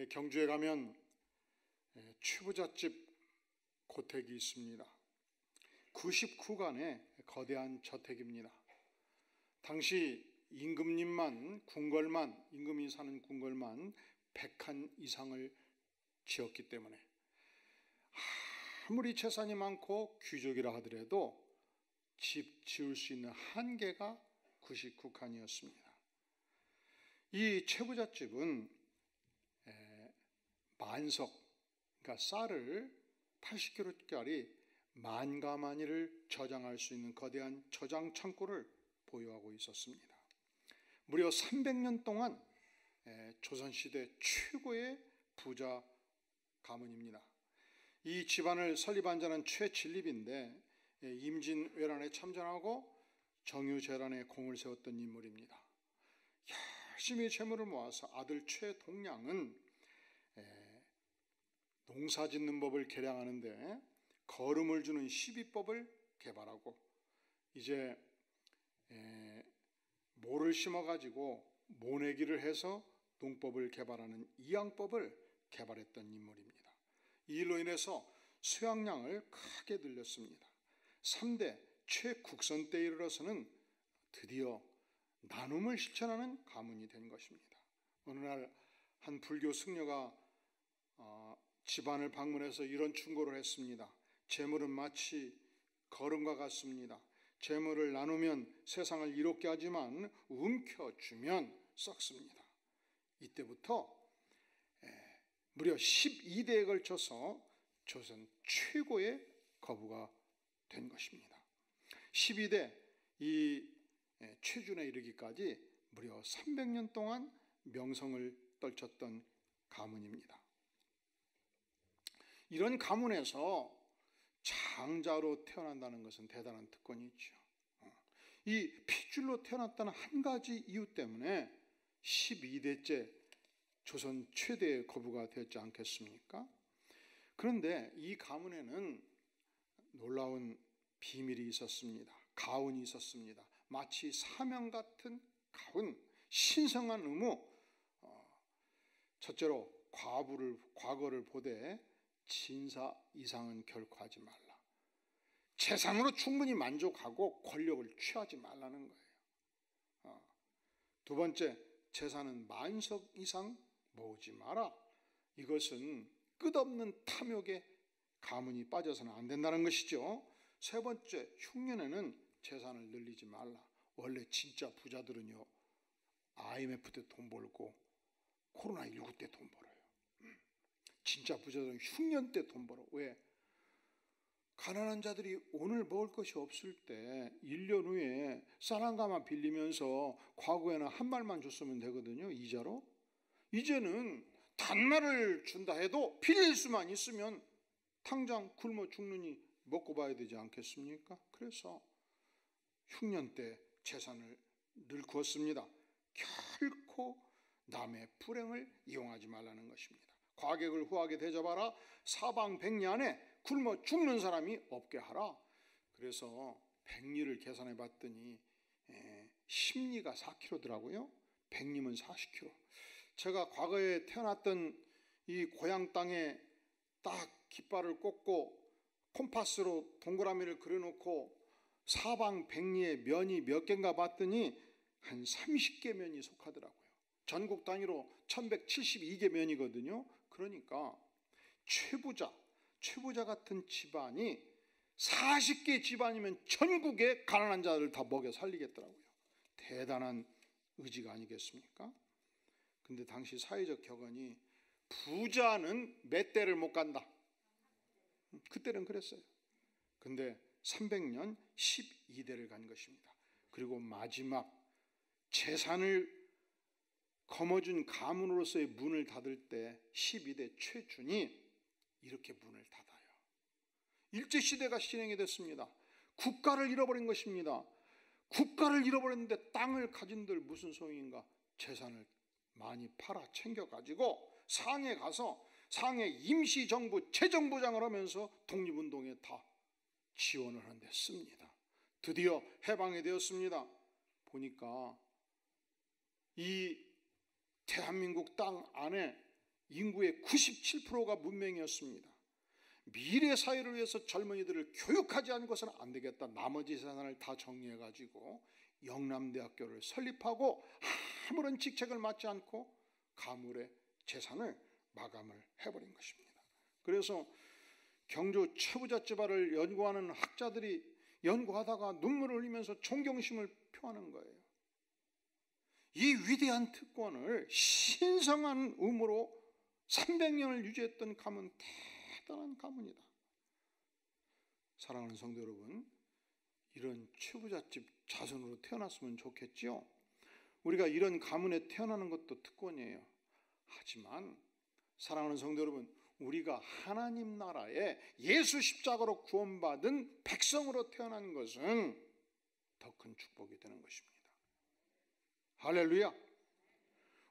경주에 가면 최부잣집 고택이 있습니다. 99간의 거대한 저택입니다. 당시 임금님만, 궁궐만, 임금이 사는 궁궐만 100칸 이상을 지었기 때문에 아무리 재산이 많고 귀족이라 하더라도 집 지을 수 있는 한계가 99칸이었습니다. 이 최부잣집은 만석, 그러니까 쌀을 80kg짜리 만가마니를 저장할 수 있는 거대한 저장 창고를 보유하고 있었습니다. 무려 300년 동안 조선시대 최고의 부자 가문입니다. 이 집안을 설립한 자는 최진립인데 임진왜란에 참전하고 정유재란에 공을 세웠던 인물입니다. 열심히 재물을 모아서 아들 최동량은 농사 짓는 법을 개량하는데 거름을 주는 시비법을 개발하고 이제 모를 심어가지고 모내기를 해서 농법을 개발하는 이양법을 개발했던 인물입니다. 이 일로 인해서 수양량을 크게 늘렸습니다. 3대 최국선 때에 이르러서는 드디어 나눔을 실천하는 가문이 된 것입니다. 어느 날 한 불교 승려가 집안을 방문해서 이런 충고를 했습니다. 재물은 마치 거름과 같습니다. 재물을 나누면 세상을 이롭게 하지만 움켜쥐면 썩습니다. 이때부터 무려 12대에 걸쳐서 조선 최고의 거부가 된 것입니다. 12대 이 최준에 이르기까지 무려 300년 동안 명성을 떨쳤던 가문입니다. 이런 가문에서 장자로 태어난다는 것은 대단한 특권이 있죠. 이 핏줄로 태어났다는 한 가지 이유 때문에 12대째 조선 최대의 거부가 되었지 않겠습니까? 그런데 이 가문에는 놀라운 비밀이 있었습니다. 가운이 있었습니다. 마치 사명 같은 가운, 신성한 의무. 첫째로 과거를 보되 진사 이상은 결코 하지 말라. 재산으로 충분히 만족하고 권력을 취하지 말라는 거예요. 두 번째, 재산은 만석 이상 모으지 마라. 이것은 끝없는 탐욕에 가문이 빠져서는 안 된다는 것이죠. 세 번째, 흉년에는 재산을 늘리지 말라. 원래 진짜 부자들은요, IMF 때 돈 벌고 코로나19 때 돈 벌어요. 진짜 부자들은 흉년 때 돈 벌어. 왜? 가난한 자들이 오늘 먹을 것이 없을 때 1년 후에 쌀 한 가마 빌리면서 과거에는 한 말만 줬으면 되거든요, 이자로. 이제는 단말을 준다 해도 빌릴 수만 있으면 당장 굶어 죽느니 먹고 봐야 되지 않겠습니까? 그래서 흉년 때 재산을 늘구었습니다. 결코 남의 불행을 이용하지 말라는 것입니다. 과객을 후하게 대접하라. 사방백리 안에 굶어 죽는 사람이 없게 하라. 그래서 백리를 계산해 봤더니 십리가 4kg더라고요. 백리면 40kg. 제가 과거에 태어났던 이 고향 땅에 딱 깃발을 꽂고 콤파스로 동그라미를 그려놓고 사방백리에 면이 몇 개인가 봤더니 한 30개 면이 속하더라고요. 전국 단위로 1172개 면이거든요. 그러니까 최부자 같은 집안이 40개 집안이면 전국의 가난한 자를 다 먹여 살리겠더라고요. 대단한 의지가 아니겠습니까? 근데 당시 사회적 격언이 부자는 몇 대를 못 간다. 그때는 그랬어요. 근데 300년 12대를 간 것입니다. 그리고 마지막 재산을 거머쥔 가문으로서의 문을 닫을 때 12대 최준이 이렇게 문을 닫아요. 일제시대가 실행이 됐습니다. 국가를 잃어버린 것입니다. 국가를 잃어버렸는데 땅을 가진들 무슨 소용인가? 재산을 많이 팔아 챙겨가지고 상해 가서 상해 임시정부 재정부장을 하면서 독립운동에 다 지원을 하는데 씁니다. 드디어 해방이 되었습니다. 보니까 이 대한민국 땅 안에 인구의 97%가 문맹이었습니다. 미래 사회를 위해서 젊은이들을 교육하지 않고서는 안 되겠다. 나머지 재산을 다 정리해가지고 영남대학교를 설립하고 아무런 직책을 맡지 않고 가물의 재산을 마감을 해버린 것입니다. 그래서 경주 최부잣집화를 연구하는 학자들이 연구하다가 눈물을 흘리면서 존경심을 표하는 거예요. 이 위대한 특권을 신성한 의무로 300년을 유지했던 가문, 대단한 가문이다. 사랑하는 성도 여러분, 이런 최부잣집 자손으로 태어났으면 좋겠지요. 우리가 이런 가문에 태어나는 것도 특권이에요. 하지만 사랑하는 성도 여러분, 우리가 하나님 나라에 예수 십자가로 구원받은 백성으로 태어난 것은 더 큰 축복이 되는 것입니다. 할렐루야.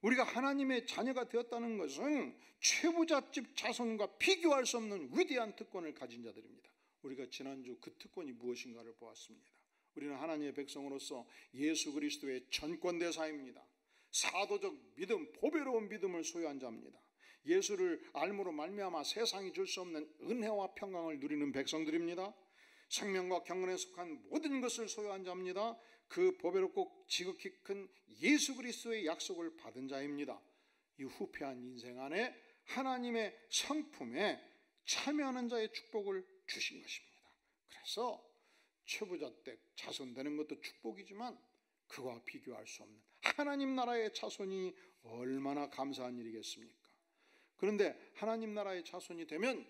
우리가 하나님의 자녀가 되었다는 것은 최부잣집 자손과 비교할 수 없는 위대한 특권을 가진 자들입니다. 우리가 지난주 그 특권이 무엇인가를 보았습니다. 우리는 하나님의 백성으로서 예수 그리스도의 전권대사입니다. 사도적 믿음, 보배로운 믿음을 소유한 자입니다. 예수를 알므로 말미암아 세상이 줄 수 없는 은혜와 평강을 누리는 백성들입니다. 생명과 경건에 속한 모든 것을 소유한 자입니다. 그 보배롭고 지극히 큰 예수 그리스도의 약속을 받은 자입니다. 이 후패한 인생 안에 하나님의 성품에 참여하는 자의 축복을 주신 것입니다. 그래서 최부잣댁 자손 되는 것도 축복이지만 그와 비교할 수 없는 하나님 나라의 자손이 얼마나 감사한 일이겠습니까? 그런데 하나님 나라의 자손이 되면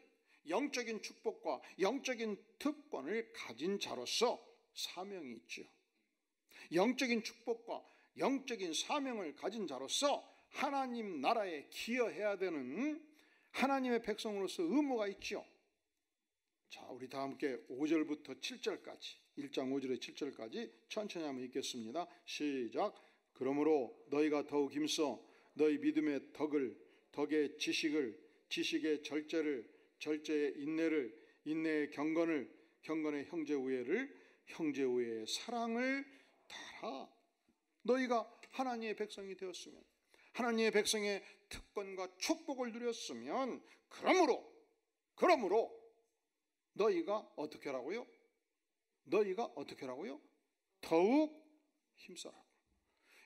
영적인 축복과 영적인 특권을 가진 자로서 사명이 있죠. 영적인 축복과 영적인 사명을 가진 자로서 하나님 나라에 기여해야 되는 하나님의 백성으로서 의무가 있죠. 자, 우리 다 함께 5절부터 7절까지 1장 5절에 7절까지 천천히 한번 읽겠습니다. 시작. 그러므로 너희가 더욱 힘써 너희 믿음의 덕을, 덕의 지식을, 지식의 절제를, 절제의 인내를, 인내의 경건을, 경건의 형제 우애를, 형제 우애의 사랑을 따라. 너희가 하나님의 백성이 되었으면, 하나님의 백성의 특권과 축복을 누렸으면, 그러므로 너희가 어떻게 하라고요? 너희가 어떻게 하라고요? 더욱 힘써라.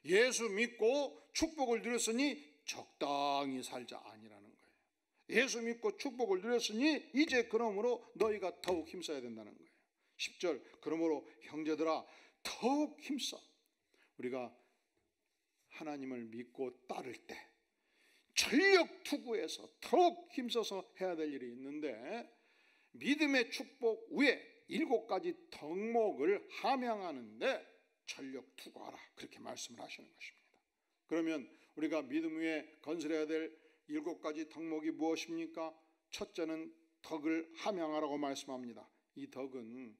예수 믿고 축복을 누렸으니 적당히 살자 아니라는 거예요. 예수 믿고 축복을 누렸으니 이제 그러므로 너희가 더욱 힘써야 된다는 거예요. 10절. 그러므로 형제들아 더욱 힘써. 우리가 하나님을 믿고 따를 때 전력 투구해서 더욱 힘써서 해야 될 일이 있는데, 믿음의 축복 위에 7가지 덕목을 함양하는데 전력 투구하라, 그렇게 말씀을 하시는 것입니다. 그러면 우리가 믿음 위에 건설해야 될 7가지 덕목이 무엇입니까? 첫째는 덕을 함양하라고 말씀합니다. 이 덕은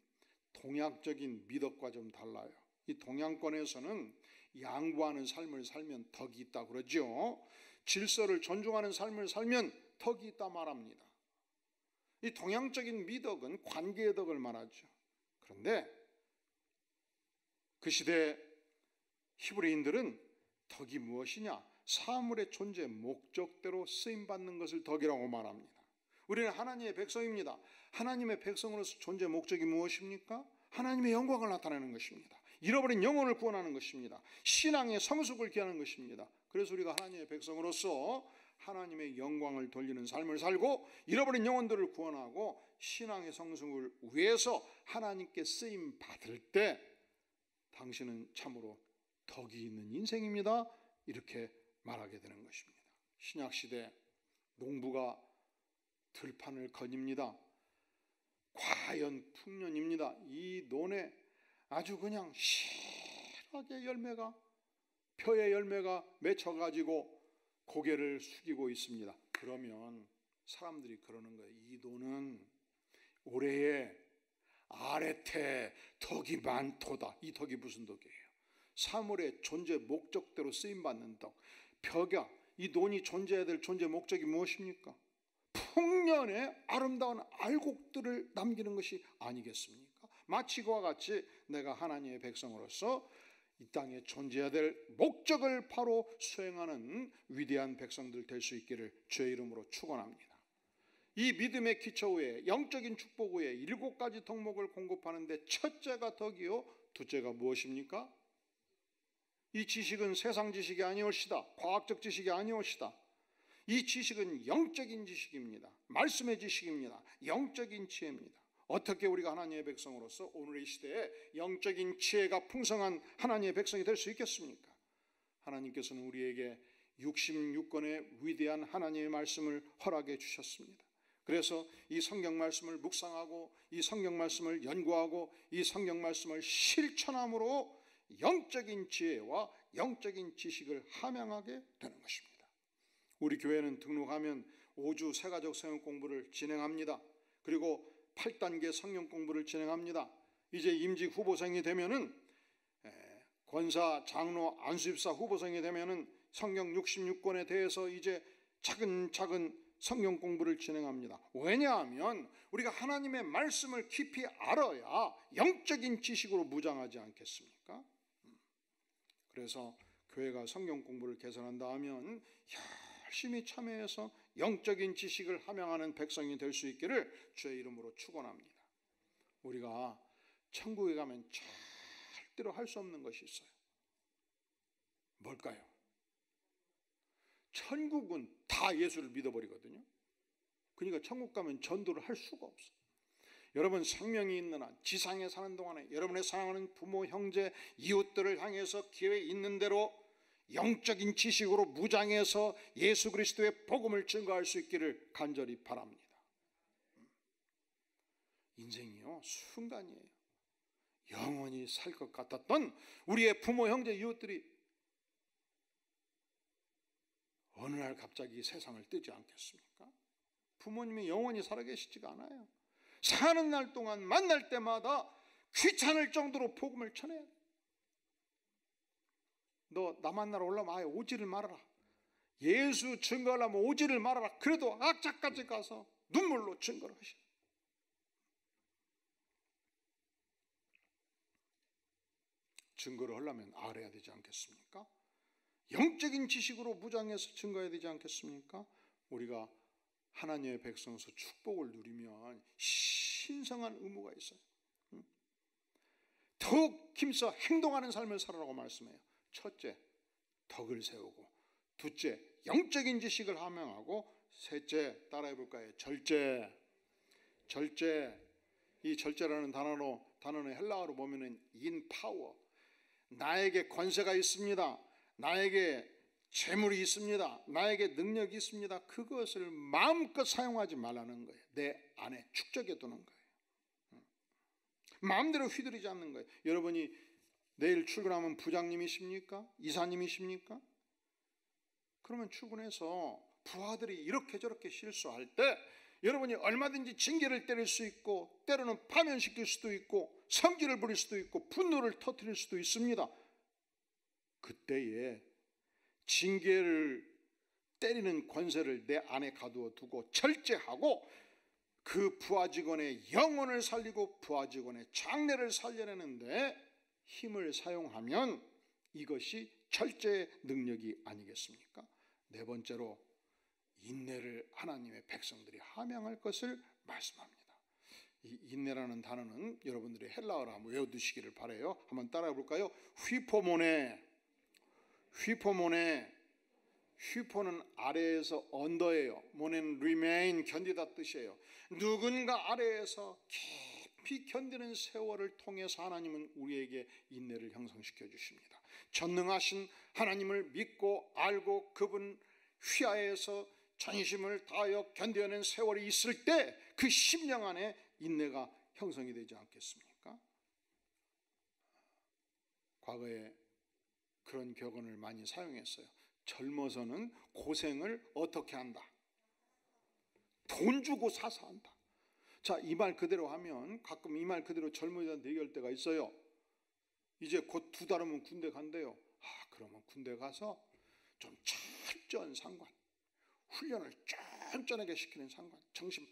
동양적인 미덕과 좀 달라요. 이 동양권에서는 양보하는 삶을 살면 덕이 있다 그러죠. 질서를 존중하는 삶을 살면 덕이 있다 말합니다. 이 동양적인 미덕은 관계의 덕을 말하죠. 그런데 그 시대 히브리인들은 덕이 무엇이냐? 사물의 존재 목적대로 쓰임받는 것을 덕이라고 말합니다. 우리는 하나님의 백성입니다. 하나님의 백성으로서 존재 목적이 무엇입니까? 하나님의 영광을 나타내는 것입니다. 잃어버린 영혼을 구원하는 것입니다. 신앙의 성숙을 기하는 것입니다. 그래서 우리가 하나님의 백성으로서 하나님의 영광을 돌리는 삶을 살고 잃어버린 영혼들을 구원하고 신앙의 성숙을 위해서 하나님께 쓰임 받을 때 당신은 참으로 덕이 있는 인생입니다, 이렇게 말하게 되는 것입니다. 신약시대 농부가 들판을 거닙니다. 과연 풍년입니다. 이 논에 아주 그냥 실하게 벼의 열매가 맺혀가지고 고개를 숙이고 있습니다. 그러면 사람들이 그러는 거예요. 이 논은 올해에 아래태 덕이 많도다. 이 덕이 무슨 덕이에요? 사물의 존재 목적대로 쓰임받는 덕. 벼가, 이 논이 존재해야 될 존재 목적이 무엇입니까? 풍년의 아름다운 알곡들을 남기는 것이 아니겠습니까? 마치 그와 같이 내가 하나님의 백성으로서 이 땅에 존재해야 될 목적을 바로 수행하는 위대한 백성들 될 수 있기를 주의 이름으로 축원합니다. 이 믿음의 기초 위에 영적인 축복 위에 7가지 덕목을 공급하는데 첫째가 덕이요, 둘째가 무엇입니까? 이 지식은 세상 지식이 아니올시다. 과학적 지식이 아니올시다. 이 지식은 영적인 지식입니다. 말씀의 지식입니다. 영적인 지혜입니다. 어떻게 우리가 하나님의 백성으로서 오늘 이 시대에 영적인 지혜가 풍성한 하나님의 백성이 될 수 있겠습니까? 하나님께서는 우리에게 66권의 위대한 하나님의 말씀을 허락해 주셨습니다. 그래서 이 성경 말씀을 묵상하고 이 성경 말씀을 연구하고 이 성경 말씀을 실천함으로 영적인 지혜와 영적인 지식을 함양하게 되는 것입니다. 우리 교회는 등록하면 5주 세가족 성경 공부를 진행합니다. 그리고 8단계 성경 공부를 진행합니다. 이제 임직 후보생이 되면은 권사, 장로, 안수집사 후보생이 되면은 성경 66권에 대해서 이제 차근차근 성경 공부를 진행합니다. 왜냐하면 우리가 하나님의 말씀을 깊이 알아야 영적인 지식으로 무장하지 않겠습니까? 그래서 교회가 성경 공부를 개선한다 하면 열심히 참여해서 영적인 지식을 함양하는 백성이 될 수 있기를 주의 이름으로 축원합니다. 우리가 천국에 가면 절대로 할 수 없는 것이 있어요. 뭘까요? 천국은 다 예수를 믿어버리거든요. 그러니까 천국 가면 전도를 할 수가 없어요. 여러분 생명이 있는 한 지상에 사는 동안에 여러분의 사랑하는 부모, 형제, 이웃들을 향해서 기회 있는 대로 영적인 지식으로 무장해서 예수 그리스도의 복음을 증거할 수 있기를 간절히 바랍니다. 인생이요 순간이에요. 영원히 살 것 같았던 우리의 부모, 형제, 이웃들이 어느 날 갑자기 세상을 뜨지 않겠습니까? 부모님이 영원히 살아계시지가 않아요. 사는 날 동안 만날 때마다 귀찮을 정도로 복음을 전해야 돼. 너 나 만나러 올라오면 아예 오지를 말아라. 예수 증거하려면 오지를 말아라. 그래도 악착까지 가서 눈물로 증거를 하셔. 증거를 하려면 알아야 되지 않겠습니까? 영적인 지식으로 무장해서 증거해야 되지 않겠습니까? 우리가 하나님의 백성으로서 축복을 누리면 신성한 의무가 있어요. 더욱 힘써 행동하는 삶을 살아라고 말씀해요. 첫째, 덕을 세우고, 둘째, 영적인 지식을 함양하고, 셋째, 따라해 볼까요? 절제. 이 절제라는 단어는 헬라어로 보면은 인파워. 나에게 권세가 있습니다. 나에게 재물이 있습니다. 나에게 능력이 있습니다. 그것을 마음껏 사용하지 말라는 거예요. 내 안에 축적해 두는 거예요. 마음대로 휘두르지 않는 거예요. 여러분이 내일 출근하면 부장님이십니까? 이사님이십니까? 그러면 출근해서 부하들이 이렇게 저렇게 실수할 때 여러분이 얼마든지 징계를 때릴 수 있고 때로는 파면시킬 수도 있고 성질을 부릴 수도 있고 분노를 터뜨릴 수도 있습니다. 그때에 징계를 때리는 권세를 내 안에 가두어 두고 절제하고 그 부하 직원의 영혼을 살리고 부하 직원의 장래를 살려내는데 힘을 사용하면 이것이 절제의 능력이 아니겠습니까? 네 번째로 인내를 하나님의 백성들이 함양할 것을 말씀합니다. 이 인내라는 단어는 여러분들이 헬라어로 한번 외워두시기를 바라요. 한번 따라해 볼까요? 휘포는 아래에서 언더예요. 모네는 remain, 견디다 뜻이에요. 누군가 아래에서 깊이 견디는 세월을 통해서 하나님은 우리에게 인내를 형성시켜 주십니다. 전능하신 하나님을 믿고 알고 그분 휘하에서 전심을 다하여 견뎌낸 세월이 있을 때 그 심령 안에 인내가 형성이 되지 않겠습니까? 과거에 그런 격언을 많이 사용했어요. 젊어서는 고생을 어떻게 한다? 돈 주고 사서 한다. 자, 이 말 그대로 하면 가끔 이 말 그대로 젊은이들한테 얘기할 때가 있어요. 이제 곧 2달 후면 군대 간대요. 그러면 군대 가서 좀 철저한 상관, 훈련을 쫀쫀하게 시키는 상관, 정신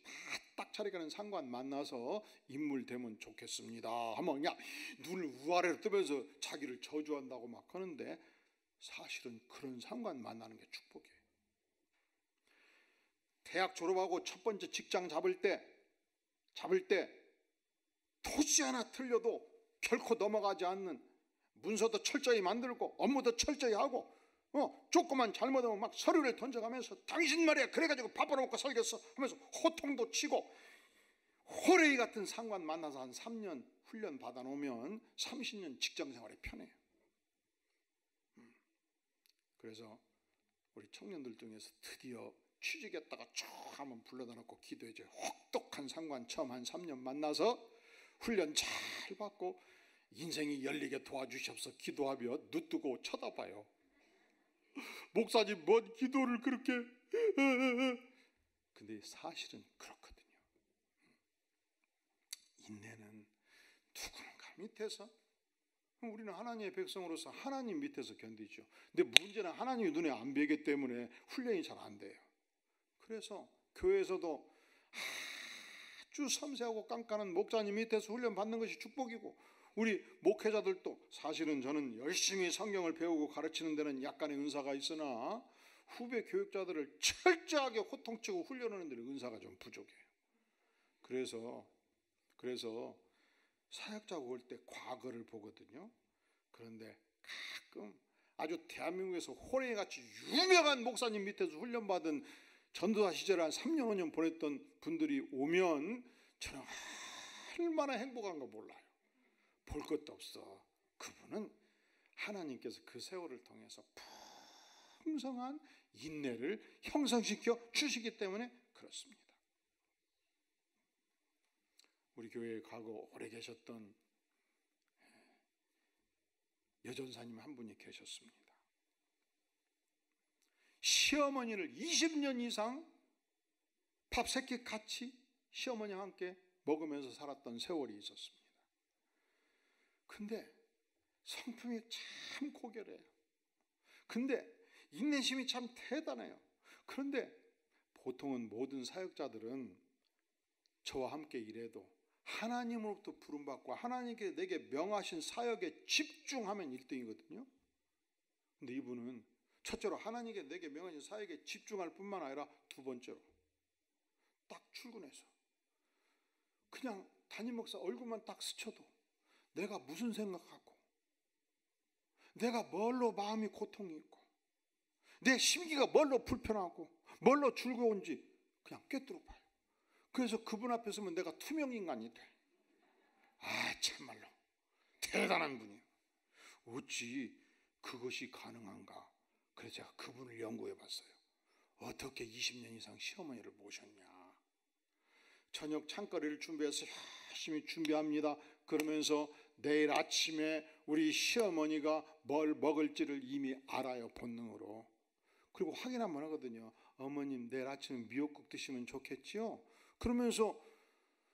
바짝 차리게 상관 만나서 인물되면 좋겠습니다 하면 그냥 눈을 우아래로 뜨면서 자기를 저주한다고 막 하는데, 사실은 그런 상관 만나는 게 축복이에요. 대학 졸업하고 첫 번째 직장 잡을 때 토시 하나 틀려도 결코 넘어가지 않는, 문서도 철저히 만들고 업무도 철저히 하고, 조금만 잘못하면 막 서류를 던져가면서 당신 말이야 그래가지고 밥 벌어먹고 살겠어 하면서 호통도 치고, 호레이 같은 상관 만나서 한 3년 훈련 받아놓으면 30년 직장생활이 편해요. 그래서 우리 청년들 중에서 드디어 취직했다가 쭉 한번 불러다 놓고 기도해줘. 혹독한 상관 처음 한 3년 만나서 훈련 잘 받고 인생이 열리게 도와주시옵소서 기도하며 눈뜨고 쳐다봐요. 목사님 뭔 기도를 그렇게. 근데 사실은 그렇거든요. 인내는 누군가 밑에서, 우리는 하나님의 백성으로서 하나님 밑에서 견디죠. 근데 문제는 하나님이 눈에 안 뵈기 때문에 훈련이 잘 안 돼요. 그래서 교회에서도 아주 섬세하고 깐깐한 목사님 밑에서 훈련 받는 것이 축복이고, 우리 목회자들도 사실은 저는 열심히 성경을 배우고 가르치는 데는 약간의 은사가 있으나 후배 교육자들을 철저하게 호통치고 훈련하는 데는 은사가 좀 부족해요. 그래서 사역자가 올 때 과거를 보거든요. 그런데 가끔 아주 대한민국에서 호랭이같이 유명한 목사님 밑에서 훈련받은 전도사 시절에 한 3년 5년 보냈던 분들이 오면 저는 얼마나 행복한가 몰라요. 볼 것도 없어. 그분은 하나님께서 그 세월을 통해서 풍성한 인내를 형성시켜 주시기 때문에 그렇습니다. 우리 교회에 과거 오래 계셨던 여전사님 한 분이 계셨습니다. 시어머니를 20년 이상 밥 세 끼 같이 시어머니와 함께 먹으면서 살았던 세월이 있었습니다. 근데 성품이 참 고결해요. 근데 인내심이 참 대단해요. 그런데 보통은 모든 사역자들은 저와 함께 일해도 하나님으로부터 부름받고 하나님께 내게 명하신 사역에 집중하면 1등이거든요. 근데 이분은 첫째로 하나님께 내게 명하신 사역에 집중할 뿐만 아니라 두 번째로 딱 출근해서 그냥 담임 목사 얼굴만 딱 스쳐도 내가 무슨 생각하고 내가 뭘로 마음이 고통이 있고 내 심기가 뭘로 불편하고 뭘로 즐거운지 그냥 꿰뚫어 봐요. 그래서 그분 앞에 서면 내가 투명인간이 돼. 참말로 대단한 분이에요. 어찌 그것이 가능한가. 그래서 제가 그분을 연구해 봤어요. 어떻게 20년 이상 시어머니를 모셨냐. 저녁 찬거리를 준비해서 열심히 준비합니다. 그러면서 내일 아침에 우리 시어머니가 뭘 먹을지를 이미 알아요. 본능으로. 그리고 확인 한번 하거든요. 어머님 내일 아침에 미역국 드시면 좋겠지요? 그러면서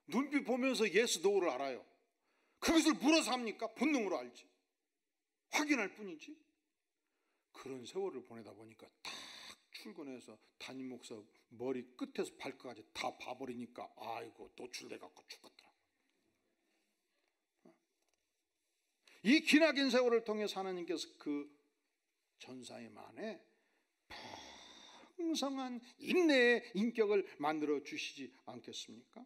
눈빛 보면서 예스 노를 알아요. 그것을 물어서 합니까? 본능으로 알지. 확인할 뿐이지. 그런 세월을 보내다 보니까 딱 출근해서 담임 목사 머리 끝에서 발끝까지 다 봐버리니까 아이고 노출돼갖고 죽었더라. 이 기나긴 세월을 통해서 하나님께서 그 전사의 만에 풍성한 인내의 인격을 만들어 주시지 않겠습니까?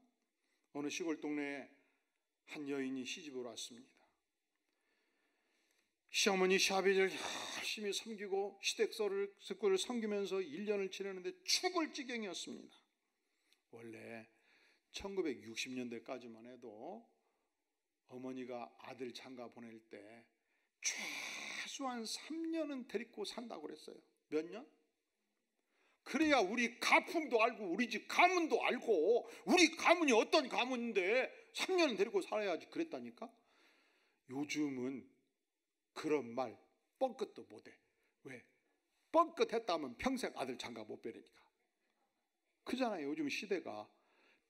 어느 시골 동네에 한 여인이 시집을 왔습니다. 시어머니 시아버지를 열심히 섬기고 시댁 식구를 섬기면서 1년을 지내는데 죽을 지경이었습니다. 원래 1960년대까지만 해도 어머니가 아들 장가 보낼 때 최소한 3년은 데리고 산다고 그랬어요. 몇 년? 그래야 우리 가풍도 알고 우리 집 가문도 알고 우리 가문이 어떤 가문인데 3년은 데리고 살아야지 그랬다니까. 요즘은 그런 말 뻥끗도 못해. 왜? 뻥끗했다면 평생 아들 장가 못 빼니까. 그잖아요. 요즘 시대가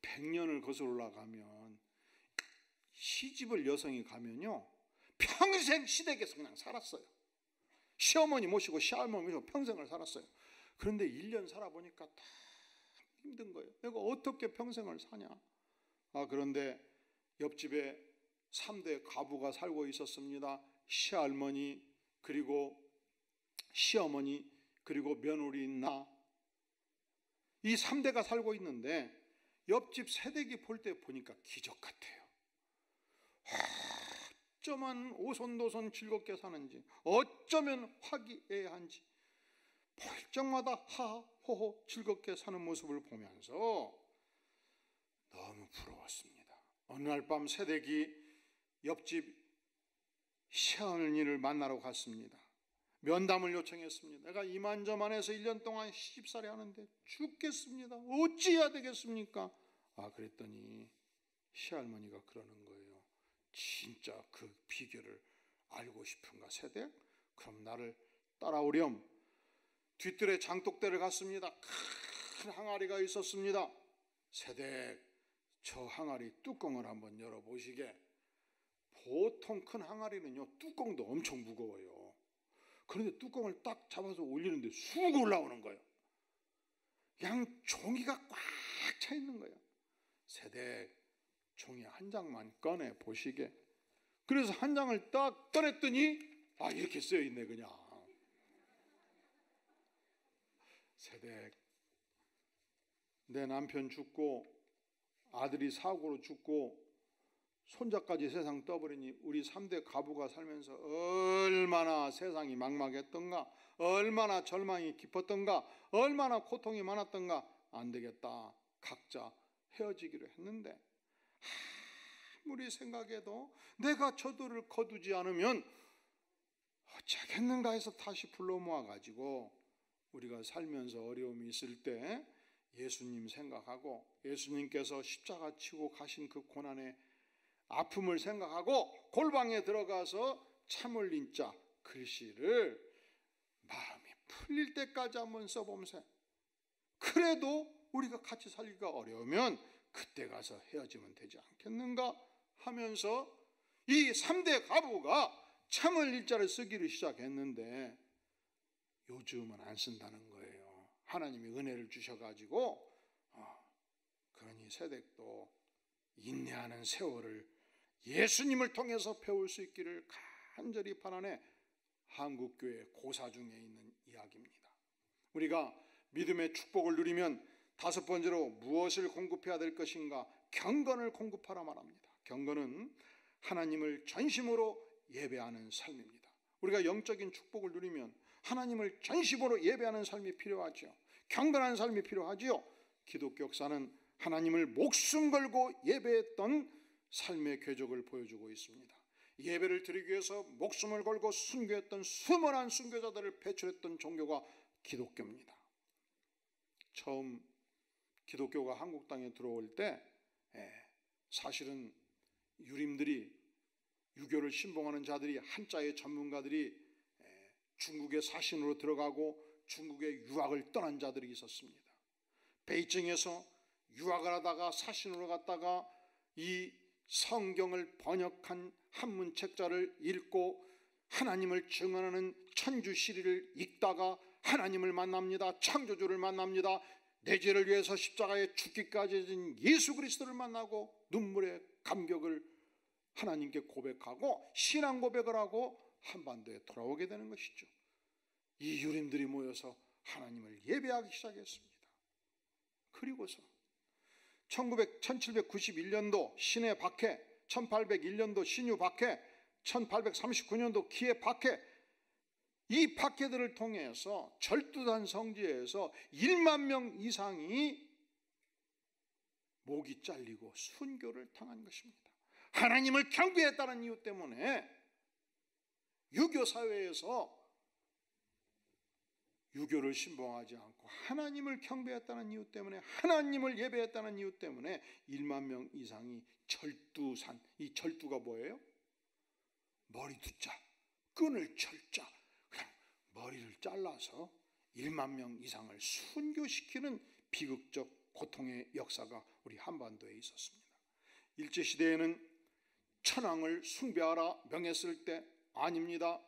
100년을 거슬러 올라가면 시집을 여성이 가면요 평생 시댁에서 그냥 살았어요. 시어머니 모시고 시할머니 모시고 평생을 살았어요. 그런데 1년 살아보니까 다 힘든 거예요. 내가 어떻게 평생을 사냐. 그런데 옆집에 3대 가부가 살고 있었습니다. 시할머니, 그리고 시어머니, 그리고 며느리인 나. 이 3대가 살고 있는데 옆집 새댁이 볼 때 보니까 기적 같아요. 어쩌면 오손도손 즐겁게 사는지, 어쩌면 화기애애한지 볼 적마다 하하호호 즐겁게 사는 모습을 보면서 너무 부러웠습니다. 어느 날 밤 새댁이 옆집 시어머니를 만나러 갔습니다. 면담을 요청했습니다. 내가 이만저만해서 1년 동안 시집살이 하는데 죽겠습니다. 어찌해야 되겠습니까? 그랬더니 시할머니가 그러는 거예요. 진짜 그 비결을 알고 싶은가 새댁? 그럼 나를 따라오렴. 뒤뜰에 장독대를 갔습니다. 큰 항아리가 있었습니다. 새댁, 저 항아리 뚜껑을 한번 열어보시게. 보통 큰 항아리는요 뚜껑도 엄청 무거워요. 그런데 뚜껑을 딱 잡아서 올리는데 쑥 올라오는 거예요. 그냥 종이가 꽉 차 있는 거예요. 새댁, 종이 한 장만 꺼내 보시게. 그래서 한 장을 딱 꺼냈더니 이렇게 쓰여 있네 그냥. 새댁, 내 남편 죽고 아들이 사고로 죽고 손자까지 세상 떠버리니 우리 3대 가부가 살면서 얼마나 세상이 막막했던가, 얼마나 절망이 깊었던가, 얼마나 고통이 많았던가. 안 되겠다, 각자 헤어지기로 했는데 아무리 생각해도 내가 저들을 거두지 않으면 어쩌겠는가 해서 다시 불러 모아가지고 우리가 살면서 어려움이 있을 때 예수님 생각하고 예수님께서 십자가 치고 가신 그 고난의 아픔을 생각하고 골방에 들어가서 참을 인자 글씨를 마음이 풀릴 때까지 한번 써보면서, 그래도 우리가 같이 살기가 어려우면 그때 가서 헤어지면 되지 않겠는가 하면서 이 3대 가부가 참을 일자를 쓰기를 시작했는데 요즘은 안 쓴다는 거예요. 하나님이 은혜를 주셔가지고 그러니 새댁도 인내하는 세월을 예수님을 통해서 배울 수 있기를 간절히 바라네. 한국교회 고사 중에 있는 이야기입니다. 우리가 믿음의 축복을 누리면 5번째로 무엇을 공급해야 될 것인가? 경건을 공급하라 말합니다. 경건은 하나님을 전심으로 예배하는 삶입니다. 우리가 영적인 축복을 누리면 하나님을 전심으로 예배하는 삶이 필요하죠. 경건한 삶이 필요하지요. 기독교 역사는 하나님을 목숨 걸고 예배했던 삶의 궤적을 보여주고 있습니다. 예배를 드리기 위해서 목숨을 걸고 순교했던 수많은 순교자들을 배출했던 종교가 기독교입니다. 처음 기독교가 한국 땅에 들어올 때 사실은 유림들이, 유교를 신봉하는 자들이, 한자의 전문가들이 중국의 사신으로 들어가고 중국의 유학을 떠난 자들이 있었습니다. 베이징에서 유학을 하다가 사신으로 갔다가 이 성경을 번역한 한문책자를 읽고 하나님을 증언하는 천주시리를 읽다가 하나님을 만납니다. 창조주를 만납니다. 내 죄를 위해서 십자가에 죽기까지 진 예수 그리스도를 만나고 눈물의 감격을 하나님께 고백하고 신앙 고백을 하고 한반도에 돌아오게 되는 것이죠. 이 유림들이 모여서 하나님을 예배하기 시작했습니다. 그리고서 1791년도 신해 박해, 1801년도 신유 박해, 1839년도 기해 박해, 이 박해들을 통해서 절두단 성지에서 1만 명 이상이 목이 잘리고 순교를 당한 것입니다. 하나님을 경배했다는 이유 때문에 유교 사회에서 유교를 신봉하지 않고 하나님을 경배했다는 이유 때문에, 하나님을 예배했다는 이유 때문에 1만 명 이상이 절두산, 이 절두가 뭐예요? 머리 두자, 끈을 철자, 그냥 머리를 잘라서 1만 명 이상을 순교시키는 비극적 고통의 역사가 우리 한반도에 있었습니다. 일제시대에는 천황을 숭배하라 명했을 때 아닙니다.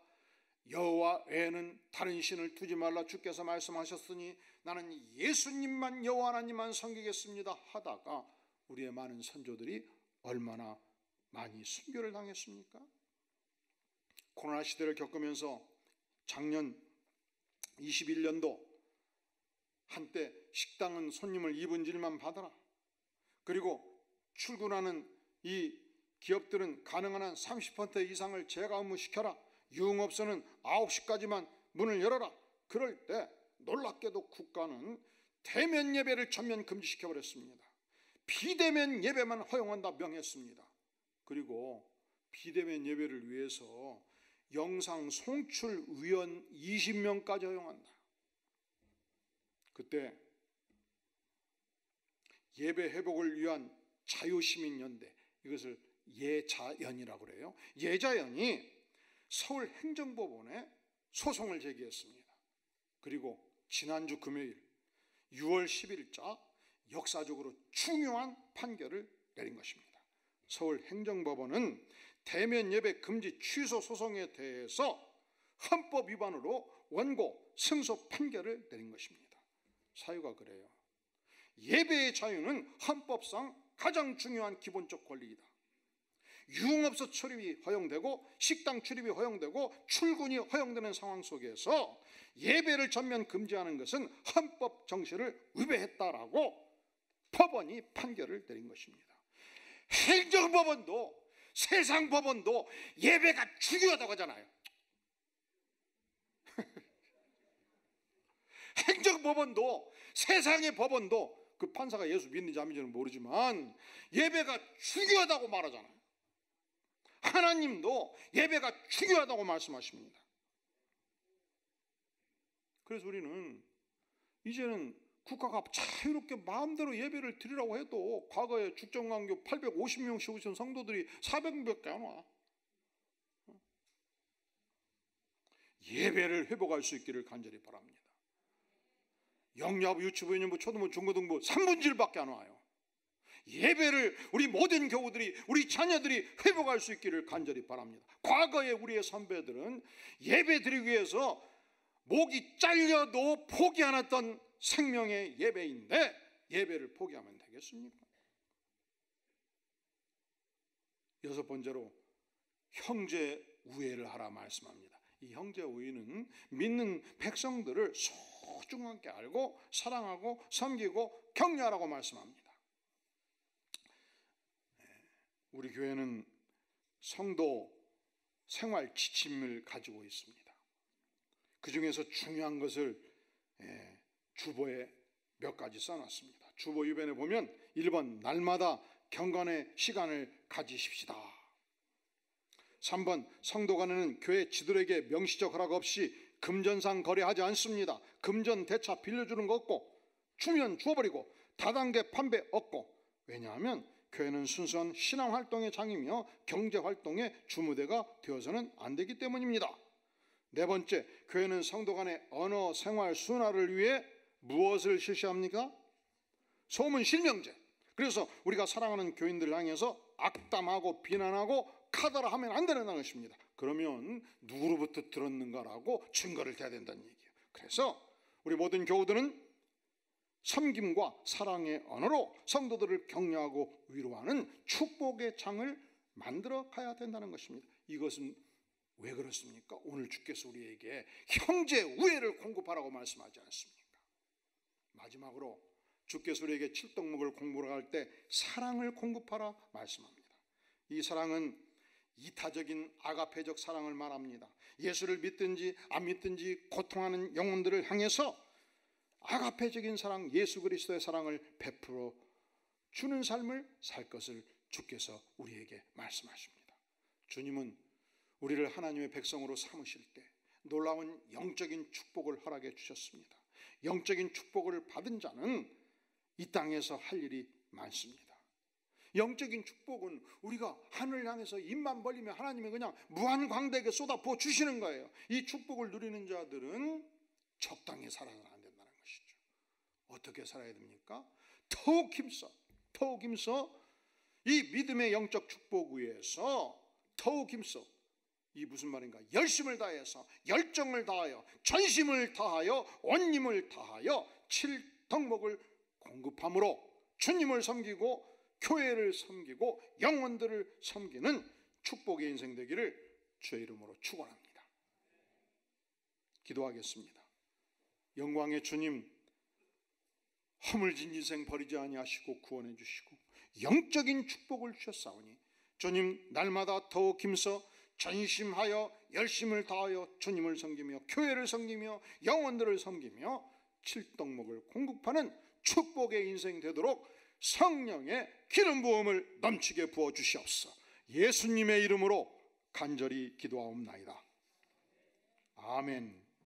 여호와 외에는 다른 신을 두지 말라 주께서 말씀하셨으니 나는 예수님만 여호와 하나님만 섬기겠습니다 하다가 우리의 많은 선조들이 얼마나 많이 순교를 당했습니까? 코로나 시대를 겪으면서 작년 21년도 한때 식당은 손님을 2분질만 받아라, 그리고 출근하는 이 기업들은 가능한 한 30% 이상을 재가무시켜라, 유흥업소는 9시까지만 문을 열어라. 그럴 때 놀랍게도 국가는 대면 예배를 전면 금지시켜버렸습니다. 비대면 예배만 허용한다 명했습니다. 그리고 비대면 예배를 위해서 영상 송출 위원 20명까지 허용한다. 그때 예배 회복을 위한 자유시민연대, 이것을 예자연이라고 그래요. 예자연이 서울행정법원에 소송을 제기했습니다. 그리고 지난주 금요일 6월 10일자 역사적으로 중요한 판결을 내린 것입니다. 서울행정법원은 대면 예배 금지 취소 소송에 대해서 헌법 위반으로 원고 승소 판결을 내린 것입니다. 사유가 그래요. 예배의 자유는 헌법상 가장 중요한 기본적 권리이다. 유흥업소 출입이 허용되고 식당 출입이 허용되고 출근이 허용되는 상황 속에서 예배를 전면 금지하는 것은 헌법 정신을 위배했다라고 법원이 판결을 내린 것입니다. 행정법원도 세상 법원도 예배가 중요하다고 하잖아요. 행정법원도 세상의 법원도, 그 판사가 예수 믿는지 안 믿는지는 모르지만 예배가 중요하다고 말하잖아요. 하나님도 예배가 중요하다고 말씀하십니다. 그래서 우리는 이제는 국가가 자유롭게 마음대로 예배를 드리라고 해도 과거에 죽정강교 850명씩 오신 성도들이 400명밖에 안 와. 예배를 회복할 수 있기를 간절히 바랍니다. 영야부, 유치부, 유년부, 초등부, 중고등부 3분의 1밖에 안 와요. 예배를 우리 모든 교우들이, 우리 자녀들이 회복할 수 있기를 간절히 바랍니다. 과거에 우리의 선배들은 예배 드리기 위해서 목이 잘려도 포기 안 했던 생명의 예배인데 예배를 포기하면 되겠습니까? 여섯 번째로 형제 우애를 하라 말씀합니다. 이 형제 우애는 믿는 백성들을 소중하게 알고 사랑하고 섬기고 격려하라고 말씀합니다. 우리 교회는 성도 생활 지침을 가지고 있습니다. 그 중에서 중요한 것을 주보에 몇 가지 써놨습니다. 주보 유변에 보면 1번 날마다 경건의 시간을 가지십시다. 3번 성도 간에는 교회 지도에게 명시적 허락 없이 금전상 거래하지 않습니다. 금전 대차 빌려주는 거 없고 주면 주어버리고 다단계 판매 없고, 왜냐하면 교회는 순수한 신앙활동의 장이며 경제활동의 주무대가 되어서는 안 되기 때문입니다. 네 번째, 교회는 성도 간의 언어 생활 순화를 위해 무엇을 실시합니까? 소문 실명제. 그래서 우리가 사랑하는 교인들을 향해서 악담하고 비난하고 카더라 하면 안 되는 것입니다. 그러면 누구로부터 들었는가라고 증거를 대야 된다는 얘기예요. 그래서 우리 모든 교우들은 섬김과 사랑의 언어로 성도들을 격려하고 위로하는 축복의 장을 만들어 가야 된다는 것입니다. 이것은 왜 그렇습니까? 오늘 주께서 우리에게 형제 우애를 공급하라고 말씀하지 않습니까? 마지막으로 주께서 우리에게 칠떡목을 공부할 때 사랑을 공급하라 말씀합니다. 이 사랑은 이타적인 아가페적 사랑을 말합니다. 예수를 믿든지 안 믿든지 고통하는 영혼들을 향해서 아가페적인 사랑, 예수 그리스도의 사랑을 베풀어 주는 삶을 살 것을 주께서 우리에게 말씀하십니다. 주님은 우리를 하나님의 백성으로 삼으실 때 놀라운 영적인 축복을 허락해 주셨습니다. 영적인 축복을 받은 자는 이 땅에서 할 일이 많습니다. 영적인 축복은 우리가 하늘을 향해서 입만 벌리면 하나님이 그냥 무한광대하게 쏟아부어 주시는 거예요. 이 축복을 누리는 자들은 적당히 살아서는 안 된다는 것이죠. 어떻게 살아야 됩니까? 더욱 힘써 이 믿음의 영적 축복 위에서 더욱 힘써 이 무슨 말인가? 열심을 다해서, 열정을 다하여, 전심을 다하여, 온 힘을 다하여 7덕목을 공급함으로 주님을 섬기고 교회를 섬기고 영혼들을 섬기는 축복의 인생 되기를 주의 이름으로 축원합니다. 기도하겠습니다. 영광의 주님, 허물진 인생 버리지 아니하시고 구원해 주시고 영적인 축복을 주셨사오니 주님, 날마다 더욱 힘써 전심하여 열심을 다하여 주님을 섬기며 교회를 섬기며 영혼들을 섬기며 7덕목을 공급하는 축복의 인생 되도록 성령의 기름 부음을 넘치게 부어 주시옵소서. 예수님의 이름으로 간절히 기도하옵나이다. 아멘.